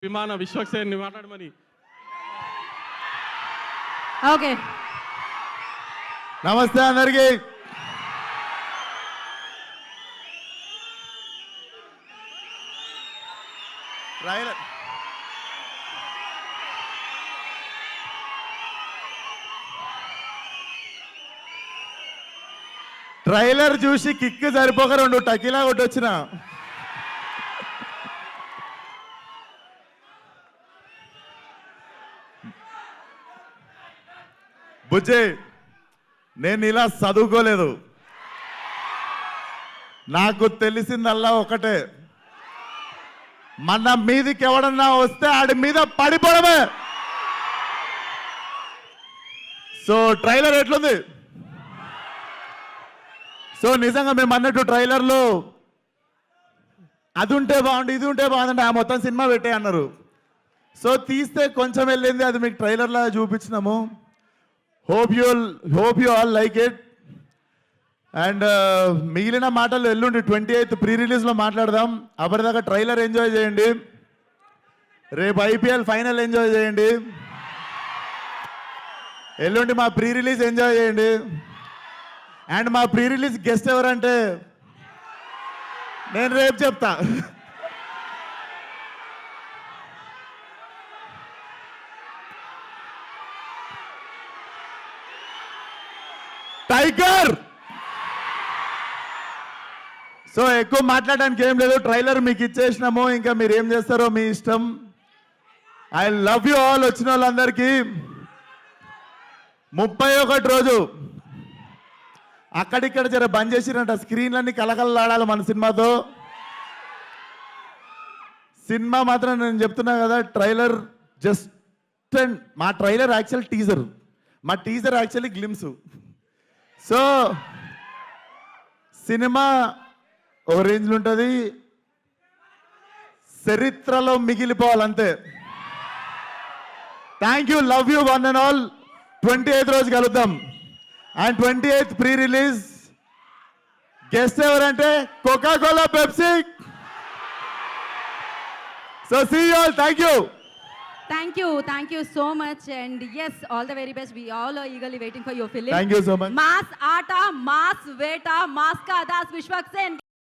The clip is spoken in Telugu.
విమాన విశ్వక్సేన్ని మాట్లాడమని. ఓకే, నమస్తే అందరికి. ట్రైలర్ చూసి కిక్ సరిపోక 2 టకీలా కొట్టొచ్చిన. బుజ్జి, నేను ఇలా చదువుకోలేదు. నాకు తెలిసిందల్లా ఒకటే, మన మీదికి ఎవడన్నా వస్తే ఆడి మీద పడిపోవడమే. సో ట్రైలర్ ఎట్లుంది? సో నిజంగా మేము అన్నట్టు ట్రైలర్లో అది ఉంటే బాగుండు, ఇది ఉంటే బాగుందంటే ఆ మొత్తం సినిమా పెట్టే అన్నారు. సో తీస్తే కొంచెం వెళ్ళింది, అది మీకు ట్రైలర్లా చూపించినాము. Hope you all like it. And మిగిలిన మాటలు ఎల్లుండి 28th ప్రీ రిలీజ్లో మాట్లాడదాం. అప్పటిదాకా ట్రైలర్ ఎంజాయ్ చేయండి. రేపు IPL ఫైనల్ ఎంజాయ్ చేయండి. ఎల్లుండి మా ప్రీ రిలీజ్ ఎంజాయ్ చేయండి. అండ్ మా ప్రీ రిలీజ్ గెస్ట్ ఎవరంటే నేను రేపు చెప్తా. టైగర్. సో ఎక్కువ మాట్లాడడానికి ఏం లేదు, ట్రైలర్ మీకు ఇచ్చేసినాము, ఇంకా మీరు ఏం చేస్తారో మీ ఇష్టం. I love you all. వచ్చిన వాళ్ళందరికీ 31 రోజు అక్కడిక్కడ జర బంద్ చేసిరంట, స్క్రీన్లన్నీ కలకలలాడాలి మన సినిమాతో. సినిమా మాత్రం నేను చెప్తున్నా కదా, ట్రైలర్ జస్ట్ మా ట్రైలర్ యాక్చువల్ టీజర్, మా teaser actually glimpse. So cinema ఓ రేంజ్లో ఉంటుంది, చరిత్రలో మిగిలిపోవాలంతే. Thank you, love you one and all. 28th రోజు కలుద్దాం. And 28th pre release guest ఎవరంటే Coca Cola, Pepsi. So see you all. Thank you. thank you so much, and yes, all the very best. We all are eagerly waiting for your film. Thank you so much. Mass Aata, Mass Veta, Mass Ka Das Vishwaksen.